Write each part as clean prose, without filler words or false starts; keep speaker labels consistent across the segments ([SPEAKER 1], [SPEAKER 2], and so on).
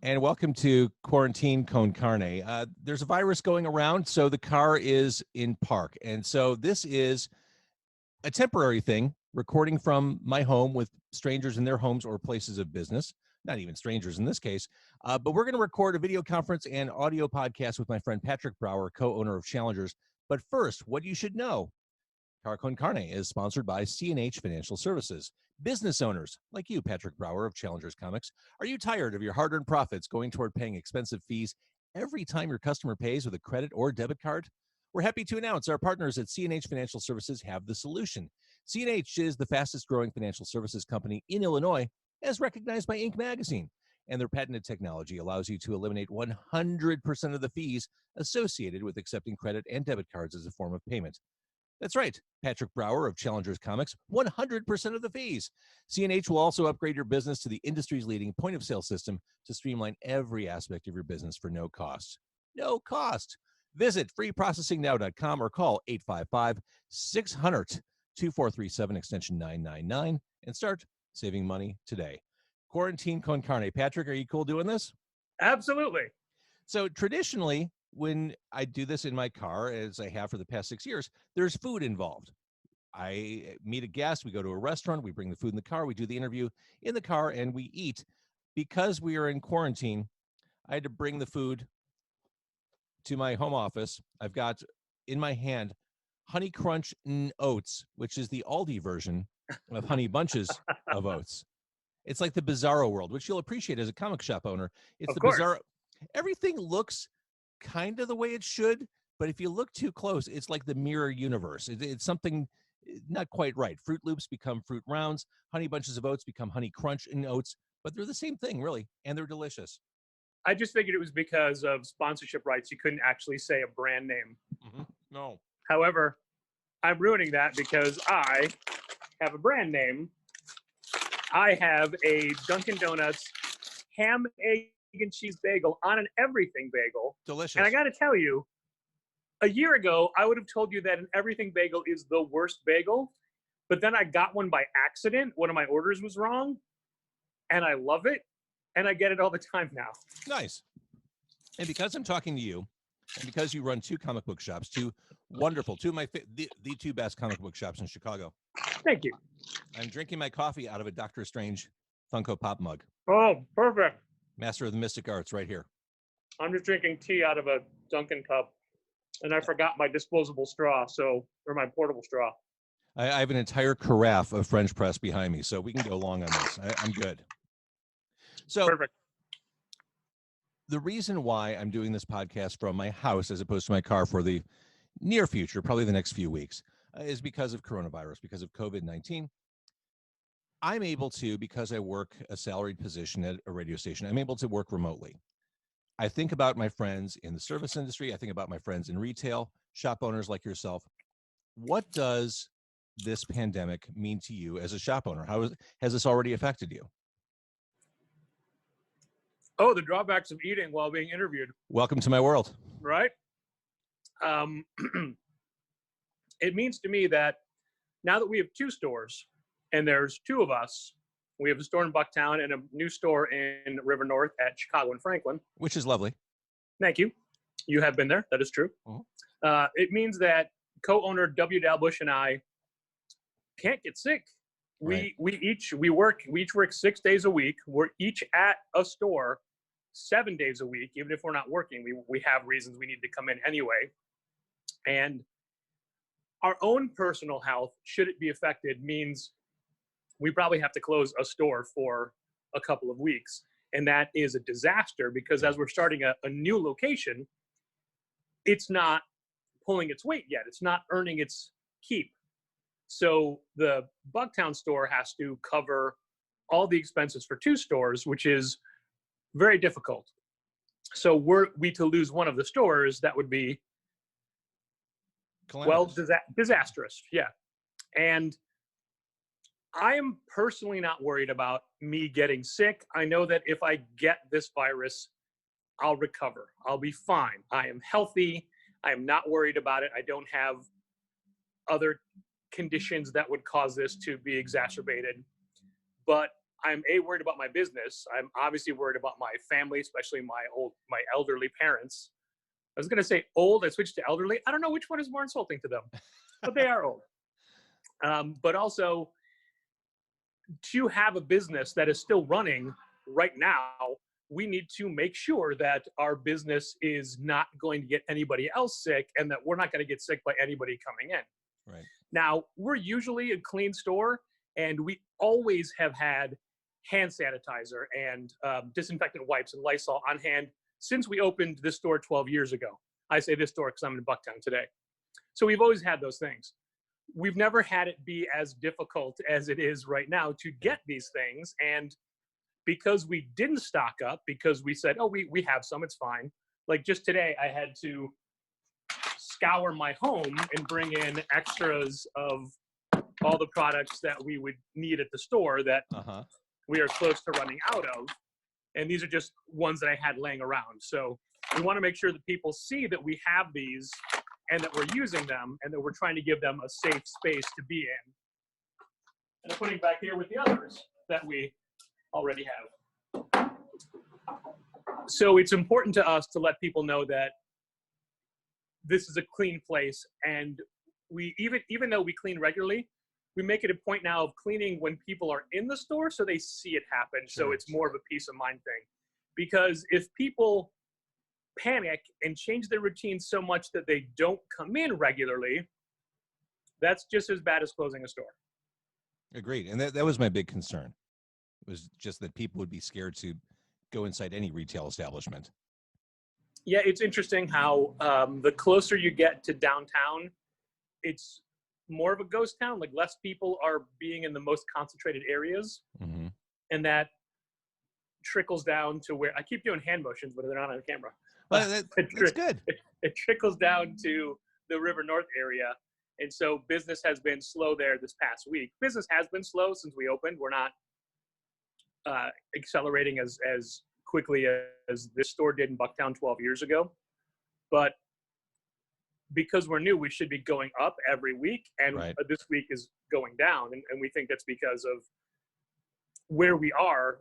[SPEAKER 1] And welcome to Quarantine Con Carne. There's a virus going around, so the car is in park. And so this is a temporary thing, recording from my home with strangers in their homes or places of business. Not even strangers in this case. But we're going to record a video conference and audio podcast with my friend Patrick Brower, co-owner of Challengers. But first, what you should know. Car Con Carne is sponsored by C&H Financial Services. Business owners like you, Patrick Brower of Challengers Comics, are you tired of your hard-earned profits going toward paying expensive fees every time your customer pays with a credit or debit card? We're happy to announce our partners at C&H Financial Services have the solution. C&H is the fastest-growing financial services company in Illinois, as recognized by Inc. magazine, and their patented technology allows you to eliminate 100% of the fees associated with accepting credit and debit cards as a form of payment. That's right, Patrick Brower of Challengers Comics, 100% of the fees. C&H will also upgrade your business to the industry's leading point-of-sale system to streamline every aspect of your business for no cost. No cost. Visit freeprocessingnow.com or call 855-600-2437, extension 999, and start saving money today. Quarantine Con Carne. Patrick, are you cool doing this?
[SPEAKER 2] Absolutely.
[SPEAKER 1] So traditionally, when I do this in my car, as I have for the past 6 years, there's food involved. I meet a guest, we go to a restaurant, we bring the food in the car, we do the interview in the car, and we eat. Because we are in quarantine, I had to bring the food to my home office. I've got in my hand Honey Crunch Oats, which is the Aldi version of Honey Bunches of Oats. It's like the Bizarro world, which you'll appreciate as a comic shop owner. It's the Bizarro. Everything looks kind of the way it should, but if you look too close, it's like the mirror universe. It's something not quite right. Fruit Loops become Fruit Rounds. Honey Bunches of Oats become Honey Crunch and Oats, but they're the same thing, really, and they're delicious.
[SPEAKER 2] I just figured it was because of sponsorship rights. You couldn't actually say a brand name.
[SPEAKER 1] Mm-hmm. No.
[SPEAKER 2] However, I'm ruining that because I have a brand name. I have a Dunkin' Donuts ham, egg, and cheese bagel on an everything bagel.
[SPEAKER 1] Delicious.
[SPEAKER 2] And I got to tell you, a year ago, I would have told you that an everything bagel is the worst bagel. But then I got one by accident. One of my orders was wrong. And I love it. And I get it all the time now.
[SPEAKER 1] Nice. And because I'm talking to you, and because you run two comic book shops, two of my the two best comic book shops in Chicago.
[SPEAKER 2] Thank you.
[SPEAKER 1] I'm drinking my coffee out of a Doctor Strange Funko Pop mug.
[SPEAKER 2] Oh, perfect.
[SPEAKER 1] Master of the Mystic Arts right here.
[SPEAKER 2] I'm just drinking tea out of a Dunkin' cup. And I forgot my disposable straw, or my portable straw.
[SPEAKER 1] I have an entire carafe of French press behind me, so we can go long on this. I'm good. So
[SPEAKER 2] perfect.
[SPEAKER 1] The reason why I'm doing this podcast from my house as opposed to my car for the near future, probably the next few weeks, is because of coronavirus, because of COVID-19. I'm able to, because I work a salaried position at a radio station, I'm able to work remotely. I think about my friends in the service industry. I think about my friends in retail, shop owners like yourself. What does this pandemic mean to you as a shop owner? How has this already affected you?
[SPEAKER 2] Oh, the drawbacks of eating while being interviewed.
[SPEAKER 1] Welcome to my world.
[SPEAKER 2] Right? It means to me that now that we have two stores and there's two of us, we have a store in Bucktown and a new store in River North at Chicago and Franklin.
[SPEAKER 1] Which is lovely.
[SPEAKER 2] Thank you. You have been there. That is true. Uh-huh. It means that co-owner W. Dalbush and I can't get sick.
[SPEAKER 1] Right.
[SPEAKER 2] We each work 6 days a week. We're each at a store 7 days a week, even if we're not working. We have reasons we need to come in anyway. And our own personal health, should it be affected, means we probably have to close a store for a couple of weeks. And that is a disaster because as we're starting a new location, it's not pulling its weight yet. It's not earning its keep. So the Bucktown store has to cover all the expenses for two stores, which is very difficult. So were we to lose one of the stores, that would be disastrous. Yeah. And I am personally not worried about me getting sick. I know that if I get this virus, I'll recover. I'll be fine. I am healthy. I am not worried about it. I don't have other conditions that would cause this to be exacerbated. But I'm worried about my business. I'm obviously worried about my family, especially my elderly parents. I was going to say old. I switched to elderly. I don't know which one is more insulting to them, but they are old. But also, to have a business that is still running right now, we need to make sure that our business is not going to get anybody else sick, and that we're not going to get sick by anybody coming in.
[SPEAKER 1] Right.
[SPEAKER 2] Now, we're usually a clean store, and we always have had hand sanitizer and disinfectant wipes and Lysol on hand since we opened this store 12 years ago. I say this store because I'm in Bucktown today. So we've always had those things. We've never had it be as difficult as it is right now to get these things. And because we didn't stock up, because we said, oh, we have some, it's fine. Like just today, I had to scour my home and bring in extras of all the products that we would need at the store that we are close to running out of. And these are just ones that I had laying around. So we want to make sure that people see that we have these and that we're using them and that we're trying to give them a safe space to be in. And I'm putting back here with the others that we already have. So it's important to us to let people know that this is a clean place, and we even though we clean regularly, we make it a point now of cleaning when people are in the store so they see it happen. Sure. So it's more of a peace of mind thing. Because if people panic and change their routine so much that they don't come in regularly, that's just as bad as closing a store.
[SPEAKER 1] Agreed. And that was my big concern. It was just that people would be scared to go inside any retail establishment.
[SPEAKER 2] Yeah, it's interesting how the closer you get to downtown, it's more of a ghost town. Like less people are being in the most concentrated areas. Mm-hmm. And that trickles down to where I keep doing hand motions, but they're not on camera.
[SPEAKER 1] Well, that's good.
[SPEAKER 2] It trickles down to the River North area. And so business has been slow there this past week. Business has been slow since we opened. We're not accelerating as quickly as this store did in Bucktown 12 years ago. But because we're new, we should be going up every week. And right. This week is going down. And we think that's because of where we are.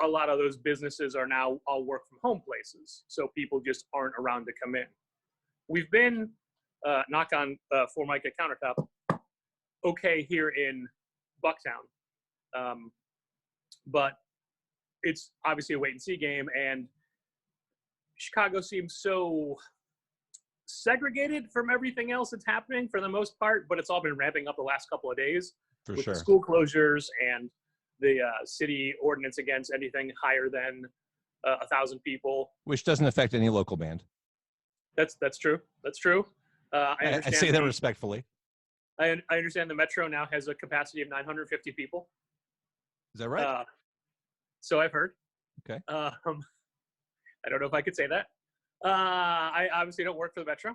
[SPEAKER 2] A lot of those businesses are now all work from home places. So people just aren't around to come in. We've been, knock on Formica countertop, okay here in Bucktown. But it's obviously a wait and see game. And Chicago seems so segregated from everything else that's happening for the most part, but it's all been ramping up the last couple of days with the school closures and the city ordinance against anything higher than 1,000 people,
[SPEAKER 1] which doesn't affect any local band.
[SPEAKER 2] That's true. That's true.
[SPEAKER 1] I say that respectfully.
[SPEAKER 2] I understand the Metro now has a capacity of 950 people.
[SPEAKER 1] Is that right?
[SPEAKER 2] So I've heard.
[SPEAKER 1] Okay.
[SPEAKER 2] I don't know if I could say that. I obviously don't work for the Metro,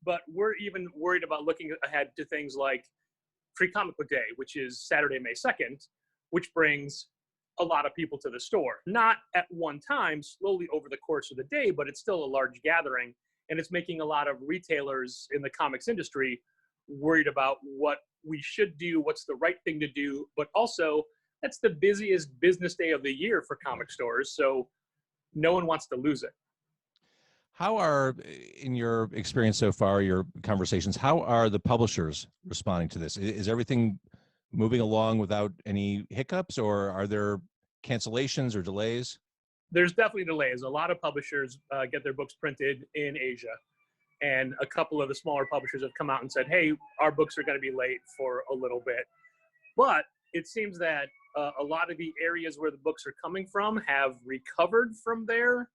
[SPEAKER 2] but we're even worried about looking ahead to things like Free Comic Book Day, which is Saturday, May 2nd, which brings a lot of people to the store. Not at one time, slowly over the course of the day, but it's still a large gathering. And it's making a lot of retailers in the comics industry worried about what we should do, what's the right thing to do, but also that's the busiest business day of the year for comic stores. So no one wants to lose it.
[SPEAKER 1] How are, in your experience so far, your conversations, how are the publishers responding to this? Is everything moving along without any hiccups, or are there cancellations or delays?
[SPEAKER 2] There's definitely delays. A lot of publishers get their books printed in Asia. And a couple of the smaller publishers have come out and said, hey, our books are going to be late for a little bit. But it seems that a lot of the areas where the books are coming from have recovered from their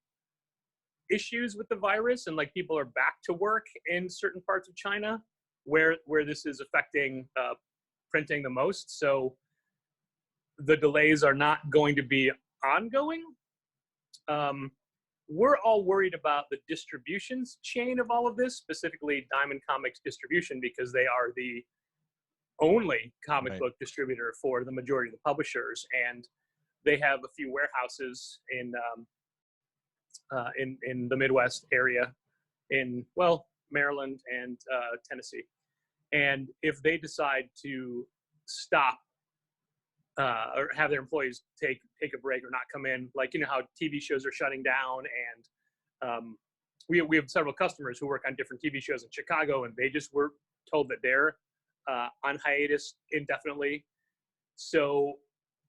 [SPEAKER 2] issues with the virus, and like people are back to work in certain parts of China where this is affecting printing the most. So the delays are not going to be ongoing. We're all worried about the distributions chain of all of this, specifically Diamond Comics distribution, because they are the only comic book distributor for the majority of the publishers, and they have a few warehouses in the Midwest area, in Maryland and Tennessee. And if they decide to stop or have their employees take a break or not come in. Like, you know how TV shows are shutting down, and we have several customers who work on different TV shows in Chicago, and they just were told that they're on hiatus indefinitely. So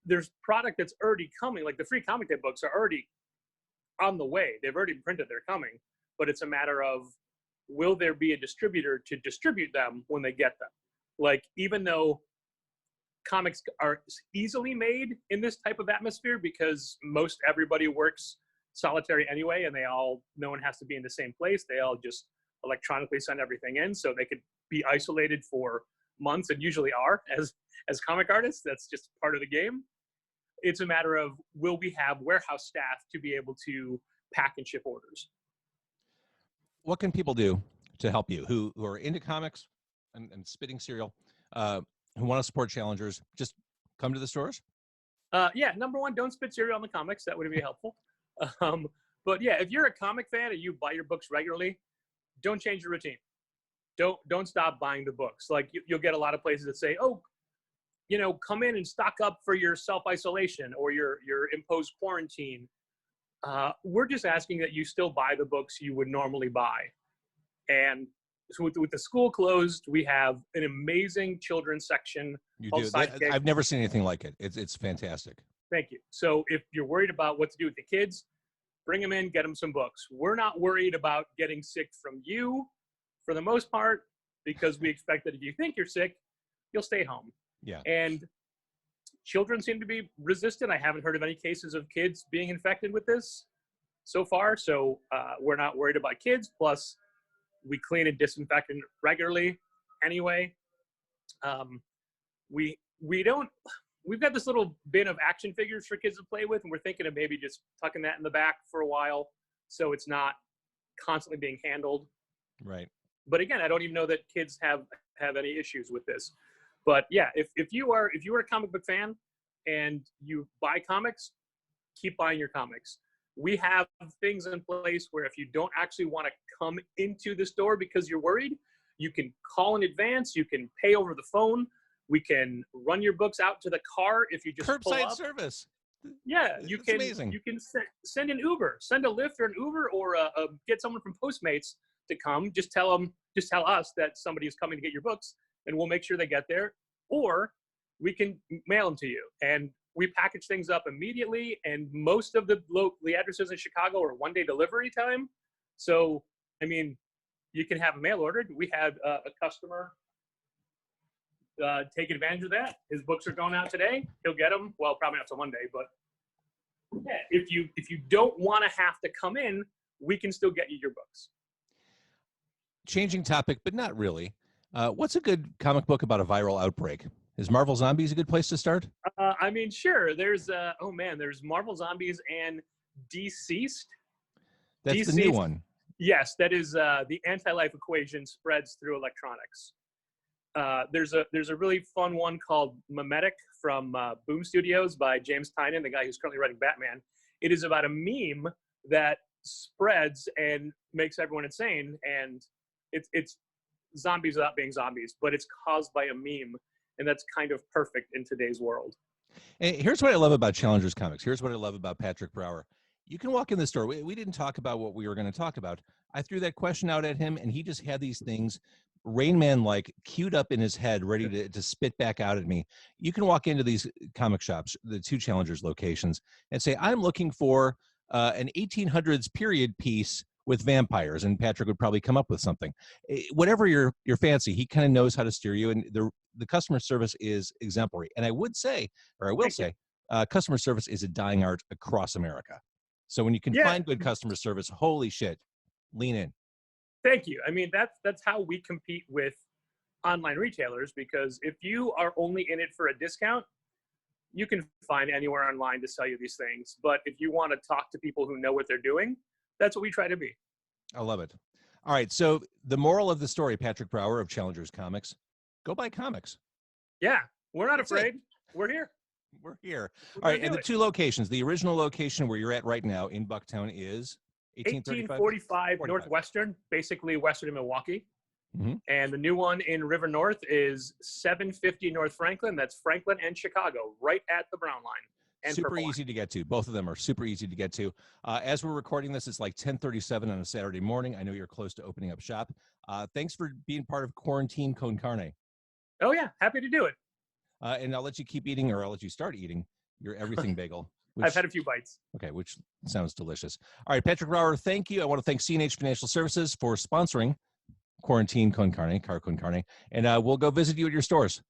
[SPEAKER 2] there's product that's already coming. Like the free comic day books are already on the way. They've already printed, they're coming, but it's a matter of, will there be a distributor to distribute them when they get them? Like, even though comics are easily made in this type of atmosphere because most everybody works solitary anyway, and no one has to be in the same place. They all just electronically send everything in, so they could be isolated for months, and usually are as comic artists. That's just part of the game. It's a matter of, will we have warehouse staff to be able to pack and ship orders?
[SPEAKER 1] What can people do to help you who are into comics and spitting cereal, who want to support Challengers? Just come to the stores?
[SPEAKER 2] Yeah, number one, don't spit cereal on the comics. That would be helpful. But yeah, if you're a comic fan and you buy your books regularly, don't change your routine. Don't stop buying the books. Like, you'll get a lot of places that say, oh, you know, come in and stock up for your self-isolation or your imposed quarantine. We're just asking that you still buy the books you would normally buy. And so with the school closed, we have an amazing children's section.
[SPEAKER 1] You do. I've never seen anything like it. It's fantastic.
[SPEAKER 2] Thank you. So if you're worried about what to do with the kids, bring them in, get them some books. We're not worried about getting sick from you for the most part, because we expect that if you think you're sick, you'll stay home.
[SPEAKER 1] Yeah.
[SPEAKER 2] And children seem to be resistant. I haven't heard of any cases of kids being infected with this so far. So we're not worried about kids. Plus, we clean and disinfect regularly anyway. We've got this little bin of action figures for kids to play with, and we're thinking of maybe just tucking that in the back for a while so it's not constantly being handled.
[SPEAKER 1] Right.
[SPEAKER 2] But again, I don't even know that kids have any issues with this. But yeah, if you are a comic book fan and you buy comics, keep buying your comics. We have things in place where if you don't actually want to come into the store because you're worried, you can call in advance, you can pay over the phone, we can run your books out to the car if you just pull
[SPEAKER 1] curbside
[SPEAKER 2] up.
[SPEAKER 1] Service.
[SPEAKER 2] Yeah, you
[SPEAKER 1] It's
[SPEAKER 2] can.
[SPEAKER 1] amazing.
[SPEAKER 2] You can send an Uber, send a Lyft or an Uber, or get someone from Postmates to come. Just tell us that somebody is coming to get your books, and we'll make sure they get there. Or we can mail them to you, and we package things up immediately. And most of the addresses in Chicago are one-day delivery time. So, I mean, you can have a mail ordered. We had a customer take advantage of that. His books are going out today. He'll get them. Well, probably not till Monday, but yeah, if you don't want to have to come in, we can still get you your books.
[SPEAKER 1] Changing topic, but not really. What's a good comic book about a viral outbreak? Is Marvel Zombies a good place to start?
[SPEAKER 2] I mean, sure. There's there's Marvel Zombies and Deceased.
[SPEAKER 1] That's Deceased, the new one.
[SPEAKER 2] Yes, that is the anti-life equation spreads through electronics. There's a really fun one called Memetic from Boom Studios by James Tynion, the guy who's currently writing Batman. It is about a meme that spreads and makes everyone insane, and it's zombies without being zombies, but it's caused by a meme, and that's kind of perfect in today's world.
[SPEAKER 1] And here's what I love about Challengers Comics. Here's what I love about Patrick Brower. You can walk in the store. We didn't talk about what we were going to talk about. I threw that question out at him, and he just had these things Rain Man-like queued up in his head, ready to spit back out at me. You can walk into these comic shops, the two Challengers locations, and say, I'm looking for an 1800s period piece with vampires, and Patrick would probably come up with something. Whatever your fancy, he kind of knows how to steer you, and the customer service is exemplary. And I would say, or I will say, customer service is a dying art across America. So when you can find good customer service, holy shit, lean in.
[SPEAKER 2] Thank you. I mean, that's how we compete with online retailers, because if you are only in it for a discount, you can find anywhere online to sell you these things. But if you want to talk to people who know what they're doing, that's what we try to be.
[SPEAKER 1] I love it. All right. So the moral of the story, Patrick Brower of Challengers Comics, go buy comics.
[SPEAKER 2] Yeah. We're not afraid. We're here.
[SPEAKER 1] We're here. All right. And the two locations, the original location where you're at right now in Bucktown is
[SPEAKER 2] 1845 Northwestern, basically western of Milwaukee.
[SPEAKER 1] Mhm.
[SPEAKER 2] And the new one in River North is 750 North Franklin. That's Franklin and Chicago, right at the Brown line and
[SPEAKER 1] Super
[SPEAKER 2] Purple line.
[SPEAKER 1] easy to get to. Both of them are super easy to get to. As we're recording this, it's like 10:37 on a Saturday morning. I know you're close to opening up shop. Thanks for being part of Quarantine Con Carne.
[SPEAKER 2] Oh, yeah. Happy to do it.
[SPEAKER 1] And I'll let you keep eating, or I'll let you start eating your everything bagel.
[SPEAKER 2] I've had a few bites.
[SPEAKER 1] Okay, which sounds delicious. All right, Patrick Brower, thank you. I want to thank C&H Financial Services for sponsoring Quarantine Con Carne, Car Con Carne, and we'll go visit you at your stores.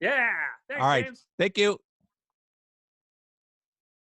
[SPEAKER 2] Yeah. Thanks,
[SPEAKER 1] All right,
[SPEAKER 2] James.
[SPEAKER 1] thank you.